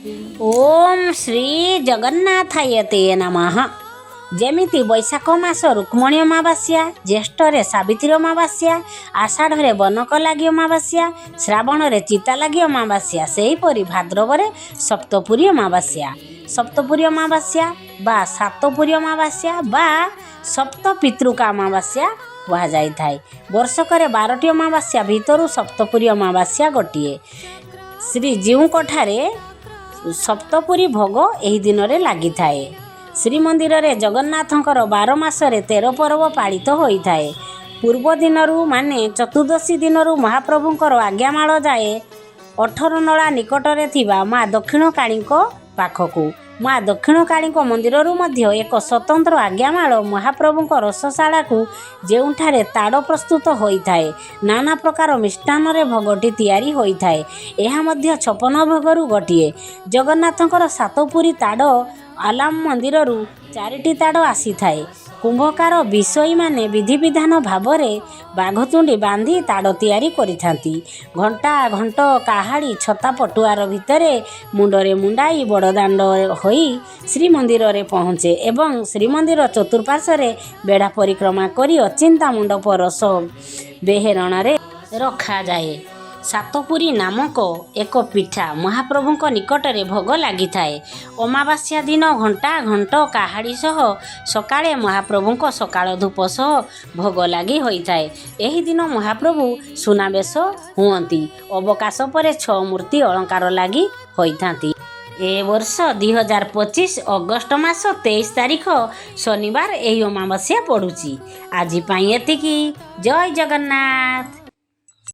ओम श्री जगन्नाथायते नमः। जेमिति बैशाख मास रुक्मणी अमावास्या, ज्येष्ठरे सावित्री अमावास्या, आषाढ़े बनक लगी अमावास्या, श्रावण चिता लगी अमावास्या, सेहीपरि भाद्रवरे सप्तपुरी अमावास्या। सप्तपुरी अमावास्या बा सातपुरी अमावास्या बा सप्त पितृका अमावास्या कहुए। वर्षकर 12टी अमावास्या भितर सप्तपुरी अमावास्या गोटे। श्रीजीऊठारे सप्तपुरी भोग यही दिन में लगी थाए। श्रीमंदिर में जगन्नाथंकर 12 मासरे 13 पर्व पालित होता है। पूर्व दिन माने चतुर्दशी दिन महाप्रभुंकर आज्ञामाल जाए 18 नला निकटरे थिबा माँ दक्षिणकाली पाखकू। माँ दक्षिणकाली मंदिर एक स्वतंत्र आज्ञामाल महाप्रभुं रसशाला को जोठारे ताड़ प्रस्तुत होता है। नाना प्रकार मिष्टान भोगटी तैयारी होता है। यह 56 भोगरू गोटे। जगन्नाथंकर सातपुरी ताड़ आलाम मंदिर 4टी ताड़ आसी थाए। कुंभकार विषयी माने विधि विधान भाव में बाघतुंडी बांधी ताड़ तैयारी करिथांती। घंटा घंट काहाड़ी छता पटुआर भितरे मुंडरे मुंडाई बड़दाण्ड होई श्रीमंदिर रे पहुँचे एवं श्रीमंदिर चतुर्पार्श्वे बेढ़ा परिक्रमा करी अचिंता मंडप रस बेहेरण रे रखा जाए। सातपुरी नामक एक पिठा महाप्रभुं निकट में भोग लगी थाए। अमावास्या दिन घंटा घंट काहाड़ी सह सकाळे महाप्रभुं सकाळ धूप सह भोग लगी होता है। यही दिन महाप्रभु सुनावेश हुअंती। अवकाश पर 6 मूर्ति अलंकार लगी होता। ए वर्ष 2025 अगस्ट मास 23 तारीख शनिवार यही अमावास्या पड़ुची। आज एतिकी। जय जगन्नाथ।